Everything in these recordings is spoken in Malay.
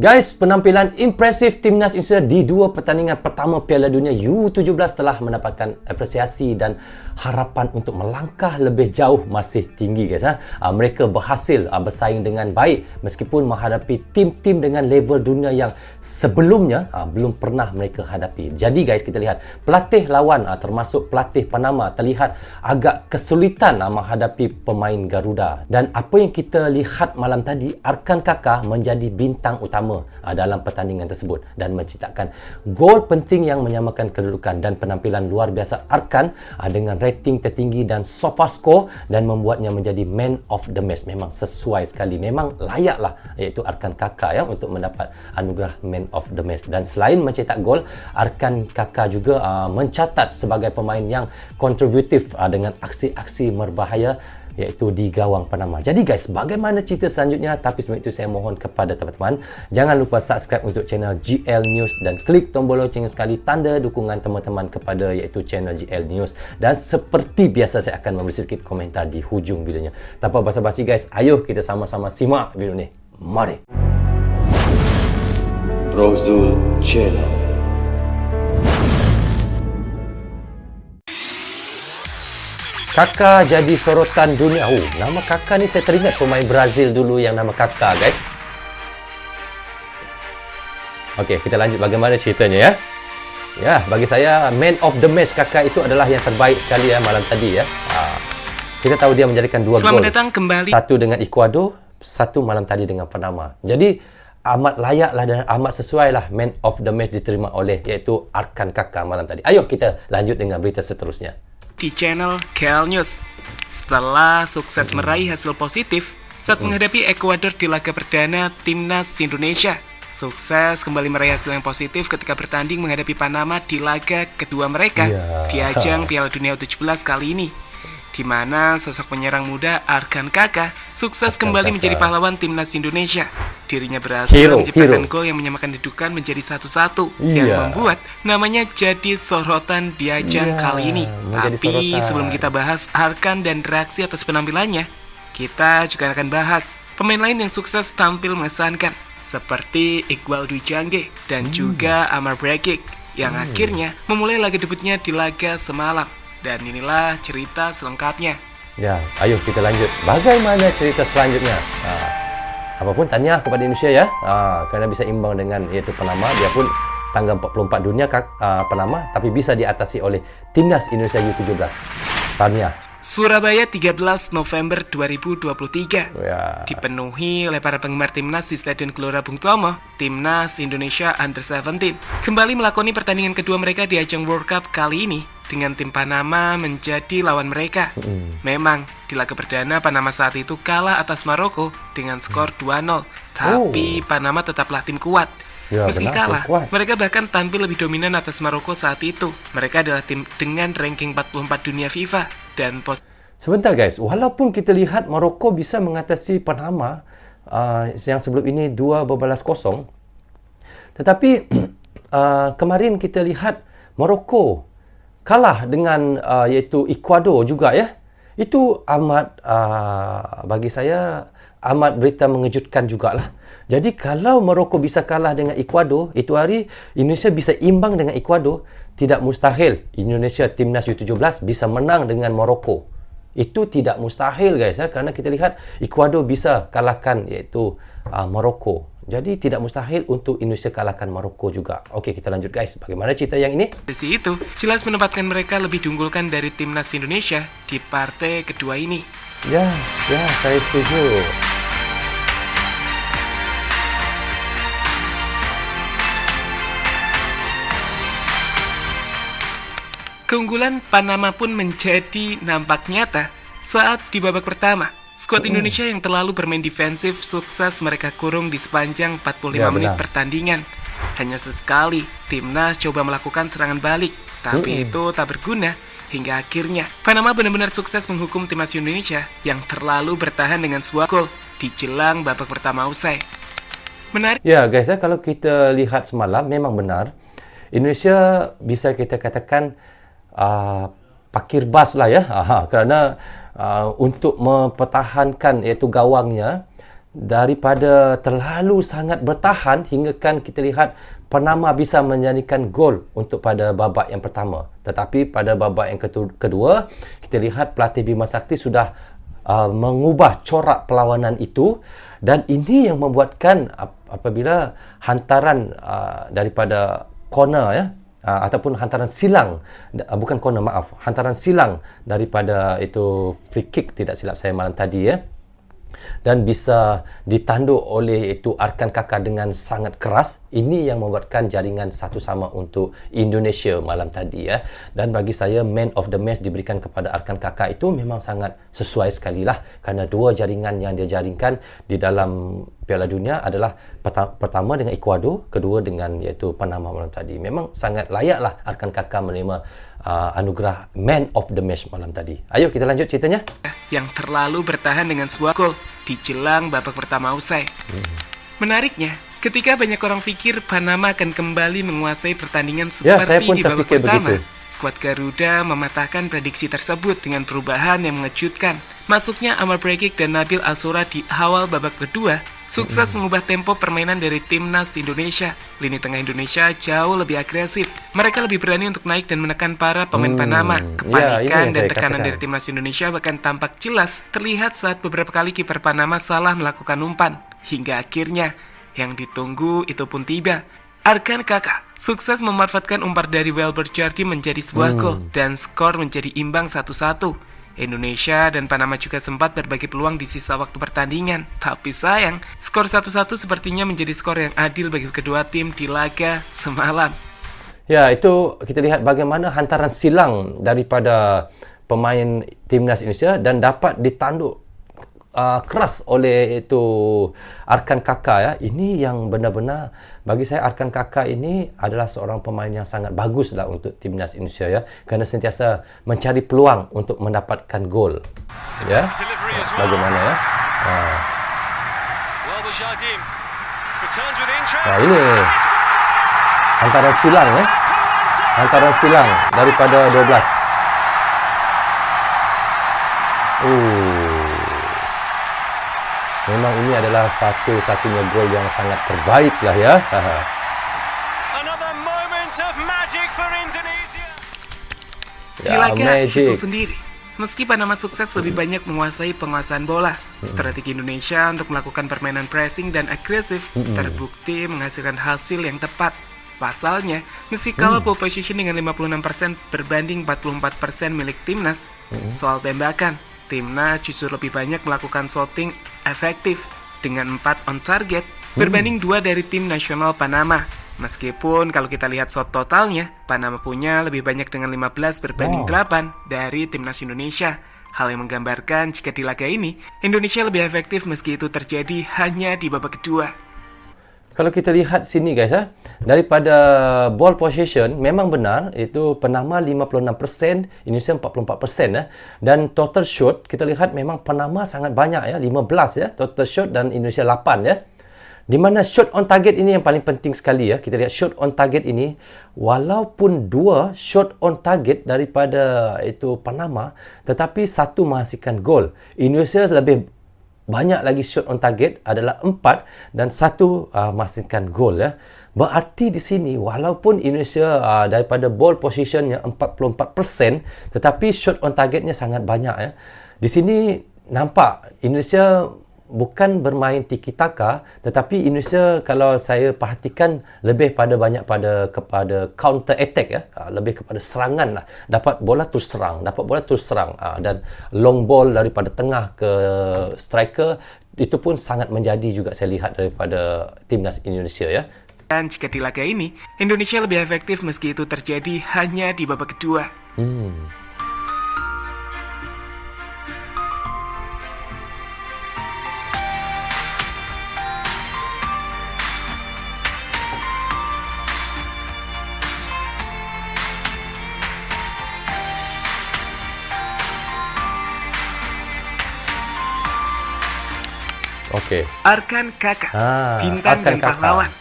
Guys, penampilan impresif timnas Indonesia di dua pertandingan pertama Piala Dunia U17 telah mendapatkan apresiasi dan harapan untuk melangkah lebih jauh masih tinggi, guys. Mereka berhasil bersaing dengan baik meskipun menghadapi tim-tim dengan level dunia yang sebelumnya belum pernah mereka hadapi. Jadi guys, kita lihat pelatih lawan termasuk pelatih Panama terlihat agak kesulitan menghadapi pemain Garuda. Dan apa yang kita lihat malam tadi, Arkan Kaka menjadi bintang utama dalam pertandingan tersebut dan menciptakan gol penting yang menyamakan kedudukan, dan penampilan luar biasa Arkan dengan rating tertinggi dan SofaScore dan membuatnya menjadi man of the match. Memang sesuai sekali, memang layaklah iaitu Arkan Kaka untuk mendapat anugerah man of the match. Dan selain mencetak gol, Arkan Kaka juga mencatat sebagai pemain yang kontributif dengan aksi-aksi berbahaya iaitu di gawang Panama. Jadi guys, bagaimana cerita selanjutnya? Tapi sebelum itu saya mohon kepada teman-teman, jangan lupa subscribe untuk channel GL News dan klik tombol lonceng sekali tanda dukungan teman-teman kepada iaitu channel GL News. Dan seperti biasa, saya akan memberi sedikit komentar di hujung videonya. Tanpa basa-basi guys, ayo kita sama-sama simak video ni. Mari. Rozul Channel. Kaka jadi sorotan dunia. Nama Kaka ni saya teringat pemain Brazil dulu yang nama Kaka, guys. Okey, kita lanjut bagaimana ceritanya ya. Ya, bagi saya man of the match Kaka itu adalah yang terbaik sekali malam tadi ya. Kita tahu dia menjadikan 2 gol. Selamat datang kembali. Satu dengan Ecuador, satu malam tadi dengan Panama. Jadi amat layaklah dan amat sesuailah man of the match diterima oleh iaitu Arkan Kaka malam tadi. Ayo kita lanjut dengan berita seterusnya Di channel GL News. Setelah sukses meraih hasil positif saat menghadapi Ekuador di laga perdana Timnas Indonesia, sukses kembali meraih hasil yang positif ketika bertanding menghadapi Panama di laga kedua mereka di ajang Piala Dunia U17 kali ini, di mana sosok penyerang muda Arkan Kaka sukses kembali menjadi pahlawan Timnas Indonesia. Dirinya berhasil menciptakan gol yang menyamakan kedudukan menjadi 1-1 yang membuat namanya jadi sorotan di ajang kali ini. Tapi sebelum kita bahas Arkan dan reaksi atas penampilannya, kita juga akan bahas pemain lain yang sukses tampil mengesankan seperti Iqbal Dwi Jangge dan juga Amar Brekic yang akhirnya memulai laga debutnya di laga semalam. Dan inilah cerita selengkapnya. Ya, ayo kita lanjut. Bagaimana cerita selanjutnya? Apapun tanya kepada Indonesia ya, kerana bisa imbang dengan iaitu Panama, biarpun tanggal 44 dunia Panama, tapi bisa diatasi oleh Timnas Indonesia U17. Tahniah. Surabaya 13 November 2023 dipenuhi oleh para penggemar Timnas di Stadion Gelora Bung Tomo. Timnas Indonesia Under-17 kembali melakoni pertandingan kedua mereka di ajang World Cup kali ini dengan tim Panama menjadi lawan mereka. Memang di laga perdana Panama saat itu kalah atas Maroko dengan skor 2-0, tapi Panama tetaplah tim kuat. Meski kalah, mereka bahkan tampil lebih dominan atas Maroko saat itu. Mereka adalah tim dengan ranking 44 dunia FIFA dan sebentar guys, walaupun kita lihat Maroko bisa mengatasi Panama yang sebelum ini 2-0, tetapi kemarin kita lihat Maroko kalah dengan iaitu Ecuador juga ya. Itu amat bagi saya amat berita mengejutkan jugalah. Jadi kalau Maroko bisa kalah dengan Ecuador, itu hari Indonesia bisa imbang dengan Ecuador, tidak mustahil Indonesia Timnas U17 bisa menang dengan Maroko. Itu tidak mustahil guys kerana kita lihat Ecuador bisa kalahkan iaitu Maroko. Jadi tidak mustahil untuk Indonesia kalahkan Maroko juga. Okey, kita lanjut guys. Bagaimana cerita yang ini? Posisi itu jelas menempatkan mereka lebih diunggulkan dari Timnas Indonesia di partai kedua ini. Ya, saya setuju. Keunggulan Panama pun menjadi nampak nyata saat di babak pertama. Skuad Indonesia yang terlalu bermain defensif sukses mereka kurung di sepanjang 45 menit pertandingan. Hanya sesekali Timnas coba melakukan serangan balik, tapi itu tak berguna hingga akhirnya Panama benar-benar sukses menghukum Timnas Indonesia yang terlalu bertahan dengan sebuah gol di jelang babak pertama usai. Menarik. Ya guys, kalau kita lihat semalam memang benar Indonesia bisa kita katakan pakir bas lah ya, kerana untuk mempertahankan iaitu gawangnya daripada terlalu sangat bertahan hinggakan kita lihat Panama bisa menjadikan gol untuk pada babak yang pertama. Tetapi pada babak yang kedua, kita lihat pelatih Bima Sakti sudah mengubah corak perlawanan itu, dan ini yang membuatkan apabila hantaran daripada corner ya, ataupun hantaran silang, bukan corner, maaf, hantaran silang daripada itu free kick tidak silap saya malam tadi ya, dan bisa ditanduk oleh itu Arkan Kakak dengan sangat keras. Ini yang membuatkan jaringan 1-1 untuk Indonesia malam tadi ya. Dan bagi saya man of the match diberikan kepada Arkan Kakak itu memang sangat sesuai sekali lah, kerana dua jaringan yang dia jaringkan di dalam Piala Dunia adalah pertama dengan Ecuador, kedua dengan iaitu Panama malam tadi. Memang sangat layaklah Arkan Kakak menerima anugerah man of the match malam tadi. Ayo kita lanjut ceritanya. Yang terlalu bertahan dengan sebuah gol di jelang babak pertama usai. Menariknya, ketika banyak orang pikir Panama akan kembali menguasai pertandingan saya seperti pun di babak terfikir pertama, begitu. skuad Garuda mematahkan prediksi tersebut dengan perubahan yang mengejutkan. Masuknya Amar Prekic dan Nabil Asura di awal babak kedua sukses mengubah tempo permainan dari timnas Indonesia. Lini tengah Indonesia jauh lebih agresif. Mereka lebih berani untuk naik dan menekan para pemain Panama. Kepanikan dan tekanan dari timnas Indonesia bahkan tampak jelas terlihat saat beberapa kali kiper Panama salah melakukan umpan. Hingga akhirnya yang ditunggu itu pun tiba. Arkan Kakak sukses memanfaatkan umpan dari Welbert Jardim menjadi sebuah gol dan skor menjadi imbang 1-1. Indonesia dan Panama juga sempat berbagi peluang di sisa waktu pertandingan. Tapi sayang, skor 1-1 sepertinya menjadi skor yang adil bagi kedua tim di laga semalam. Ya, itu kita lihat bagaimana hantaran silang daripada pemain timnas Indonesia dan dapat ditanduk keras oleh itu Arkan Kakak ya. Ini yang benar-benar bagi saya Arkan Kakak ini adalah seorang pemain yang sangat bagus lah untuk timnas Indonesia ya, kerana sentiasa mencari peluang untuk mendapatkan gol. Ya. Bagaimana ya? Ini hantaran silang ya. Hantaran silang daripada 12. Memang ini adalah satu-satunya gol yang sangat terbaik lah ya. Another moment of magic for Indonesia. Di Ya, laga magic. itu sendiri, meski Panama sukses lebih banyak menguasai penguasaan bola, strategi Indonesia untuk melakukan permainan pressing dan agresif terbukti menghasilkan hasil yang tepat. Pasalnya, meski kalah pole position dengan 56% berbanding 44% milik timnas, soal tembakan, timnas justru lebih banyak melakukan shooting efektif dengan 4 on target berbanding 2 dari tim nasional Panama. Meskipun kalau kita lihat shot totalnya, Panama punya lebih banyak dengan 15 berbanding 8 dari timnas Indonesia. Hal yang menggambarkan jika di laga ini, Indonesia lebih efektif meski itu terjadi hanya di babak kedua. Kalau kita lihat sini guys ya, daripada ball possession memang benar itu Panama 56%, Indonesia 44% ya. Dan total shot kita lihat memang Panama sangat banyak ya, 15 ya total shot dan Indonesia 8 ya. Di mana shot on target ini yang paling penting sekali ya. Kita lihat shot on target ini, walaupun 2 shot on target daripada itu Panama, tetapi satu menghasilkan gol. Indonesia lebih banyak lagi shot on target adalah 4 dan 1 menghasilkan gol ya. Berarti di sini walaupun Indonesia daripada ball positionnya 44%, tetapi shot on targetnya sangat banyak ya. Di sini nampak Indonesia bukan bermain tiki taka, tetapi Indonesia kalau saya perhatikan lebih banyak kepada counter attack ya, lebih kepada serangan lah. Dapat bola terus serang, dan long ball daripada tengah ke striker itu pun sangat menjadi juga saya lihat daripada timnas Indonesia ya. Dan jika di laga ini, Indonesia lebih efektif meski itu terjadi hanya di babak kedua. Okey. Arkan Kakak, bintang Arkan dan Kakak. pahlawan.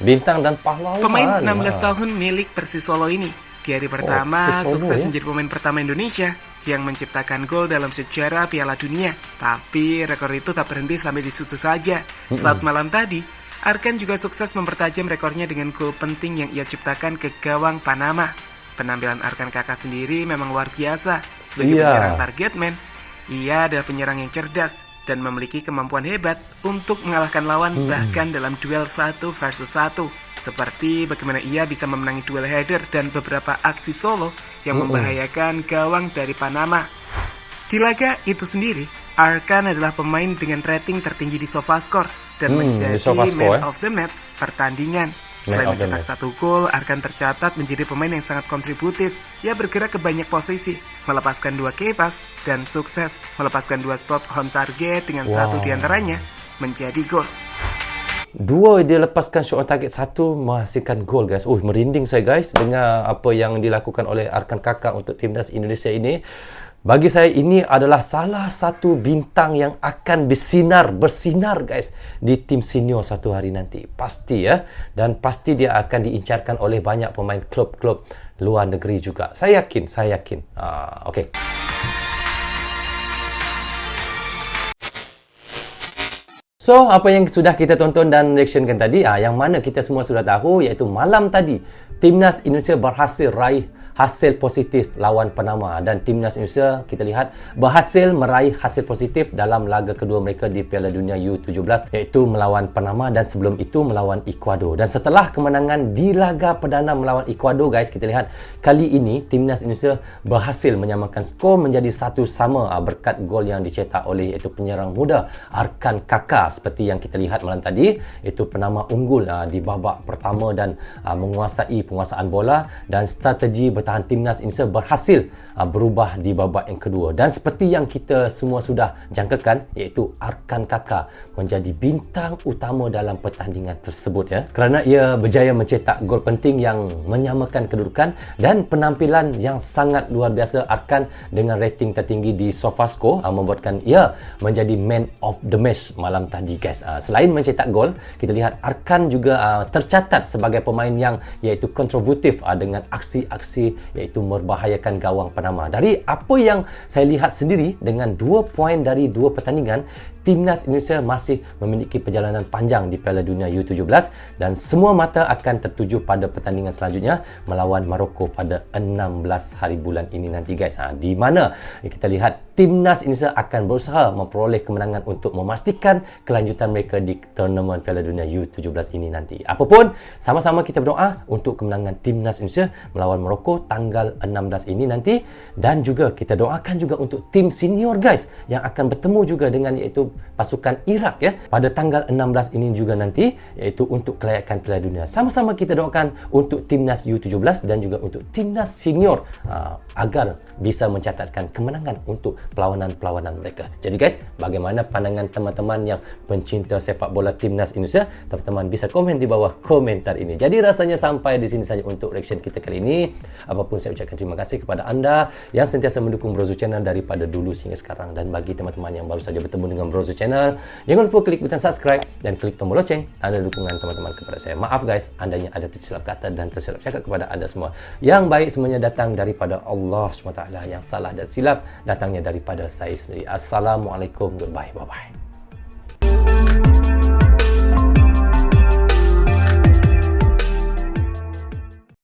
Bintang dan pahlawan. Pemain 16 tahun milik Persis Solo ini di hari pertama Persis Solo, sukses ya? menjadi pemain pertama Indonesia yang menciptakan gol dalam sejarah Piala Dunia. Tapi rekor itu tak berhenti sampai di situ saja. Saat malam tadi, Arkan juga sukses mempertajam rekornya dengan gol penting yang ia ciptakan ke gawang Panama. Penampilan Arkan Kakak sendiri memang luar biasa. Sebagai penyerang target man, ia adalah penyerang yang cerdas dan memiliki kemampuan hebat untuk mengalahkan lawan bahkan dalam duel 1 versus 1. Seperti bagaimana ia bisa memenangi duel header dan beberapa aksi solo yang membahayakan gawang dari Panama. Di laga itu sendiri, Arkan adalah pemain dengan rating tertinggi di SofaScore dan menjadi man of the match pertandingan. Selain mencetak 1 gol, Arkan tercatat menjadi pemain yang sangat kontributif. Ia bergerak ke banyak posisi, melepaskan 2 key pass, dan sukses melepaskan 2 shot on target dengan satu diantaranya menjadi gol. 2 dia lepaskan shot on target, 1 menghasilkan gol, guys. Merinding saya, guys, dengar apa yang dilakukan oleh Arkan Kakak untuk timnas Indonesia ini. Bagi saya ini adalah salah satu bintang yang akan bersinar guys di tim senior satu hari nanti. Pasti ya. Dan pasti dia akan diincarkan oleh banyak pemain klub-klub luar negeri juga. Saya yakin. Okey. So, apa yang sudah kita tonton dan reactionkan tadi, yang mana kita semua sudah tahu, iaitu malam tadi timnas Indonesia berhasil raih hasil positif lawan Panama, dan timnas Indonesia kita lihat berhasil meraih hasil positif dalam laga kedua mereka di Piala Dunia U17, iaitu melawan Panama dan sebelum itu melawan Ecuador. Dan setelah kemenangan di laga perdana melawan Ecuador, guys, kita lihat kali ini timnas Indonesia berhasil menyamakan skor menjadi 1-1 berkat gol yang dicetak oleh iaitu penyerang muda Arkan Kakak. Seperti yang kita lihat malam tadi, itu Panama unggul di babak pertama dan menguasai penguasaan bola, dan strategi bertahan timnas Indonesia berhasil berubah di babak yang kedua. Dan seperti yang kita semua sudah jangkakan, iaitu Arkan Kakak menjadi bintang utama dalam pertandingan tersebut ya, kerana ia berjaya mencetak gol penting yang menyamakan kedudukan dan penampilan yang sangat luar biasa Arkan dengan rating tertinggi di SofaScore membuatkan ia menjadi man of the match malam tadi, guys. Selain mencetak gol, kita lihat Arkan juga tercatat sebagai pemain yang iaitu kontributif dengan aksi-aksi iaitu membahayakan gawang Panama. Dari apa yang saya lihat sendiri, dengan 2 poin dari 2 pertandingan, timnas Indonesia masih memiliki perjalanan panjang di Piala Dunia U17 dan semua mata akan tertuju pada pertandingan selanjutnya melawan Maroko pada 16 hari bulan ini nanti, guys. Di mana kita lihat timnas Indonesia akan berusaha memperoleh kemenangan untuk memastikan kelanjutan mereka di tournament Piala Dunia U17 ini nanti. Apapun, sama-sama kita berdoa untuk kemenangan timnas Indonesia melawan Maroko tanggal 16 ini nanti, dan juga kita doakan juga untuk tim senior, guys, yang akan bertemu juga dengan iaitu pasukan Iraq ya pada tanggal 16 ini juga nanti, iaitu untuk kelayakan Piala Dunia. Sama-sama kita doakan untuk timnas U17 dan juga untuk timnas senior agar bisa mencatatkan kemenangan untuk perlawanan-perlawanan mereka. Jadi, guys, bagaimana pandangan teman-teman yang pencinta sepak bola timnas Indonesia? Teman-teman bisa komen di bawah komentar ini. Jadi rasanya sampai di sini saja untuk reaction kita kali ini. Apapun, saya ucapkan terima kasih kepada anda yang sentiasa mendukung Brozo Channel daripada dulu hingga sekarang. Dan bagi teman-teman yang baru saja bertemu dengan Brozo Channel, jangan lupa klik butang subscribe dan klik tombol loceng tanda dukungan teman-teman kepada saya. Maaf, guys, andanya ada tersilap kata dan tersilap cakap kepada anda semua. Yang baik semuanya datang daripada Allah SWT, yang salah dan silap datangnya daripada saya sendiri. Assalamualaikum, goodbye, bye-bye.